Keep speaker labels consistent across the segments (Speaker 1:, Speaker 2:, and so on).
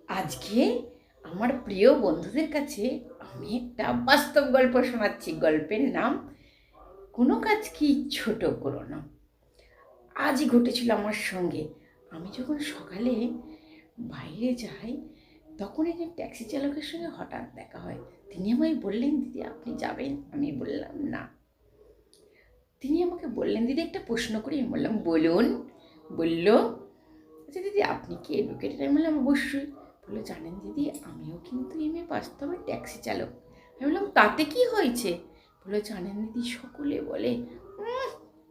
Speaker 1: আজকে আমার প্রিয় বন্ধুদের কাছে আমি একটা বাস্তব গল্প শোনাচ্ছি। গল্পের নাম কোনো কাজকে ছোট করো না। আজই ঘটেছিল আমার সঙ্গে। আমি যখন সকালে বাইরে যাই, তখন একজন ট্যাক্সি চালকের সঙ্গে হঠাৎ দেখা হয়। তিনি আমায় বললেন, দিদি আপনি যাবেন? আমি বললাম না। তিনি আমাকে বললেন, দিদি একটা প্রশ্ন করি? আমি বললাম বলুন। বলল, আচ্ছা দিদি আপনি কি এডুকেটেড? আমি বললাম অবশ্যই। বললো, জানেন দিদি আমিও কিন্তু বাস্তবে ট্যাক্সি চালক। আমি বললাম তাতে কি হয়েছে? বললো, জানেন দিদি সকলে বলে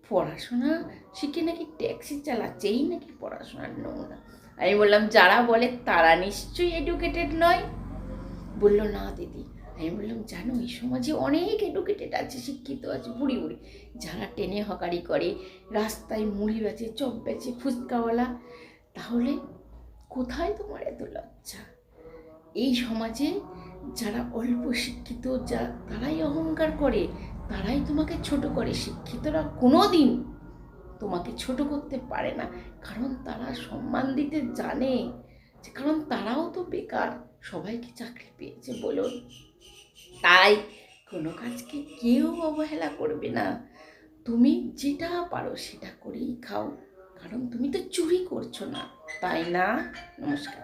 Speaker 1: পড়াশোনা শিখে নাকি ট্যাক্সি চালাচ্ছে, এই নাকি পড়াশোনার নমুনা। আমি বললাম যারা বলে তারা নিশ্চয়ই এডুকেটেড নয়। বললো না দিদি। আমি বললাম জানো এই সমাজে অনেক এডুকেটেড আছে, শিক্ষিত আছে, বুড়ি বুড়ি, যারা ট্রেনে হকারি করে, রাস্তায় মুড়ি বেচে, চপ বেচে, ফুচকাওয়ালা। তাহলে কোথায় তোমার এত লজ্জা? এই সমাজে যারা অল্প শিক্ষিত, তারাই অহংকার করে, তারাই তোমাকে ছোট করে। শিক্ষিতরা কোনো দিন তোমাকে ছোট করতে পারে না, কারণ তারা সম্মান দিতে জানে। যে কারণ তারাও তো বেকার, সবাইকে চাকরি পেয়েছে বলুন। তাই কোনো কাজকে কেউ অবহেলা করবে না। তুমি যেটা পারো সেটা করেই খাও, কারণ তুমি তো চুরি করছো না, তাই না? নমস্কার।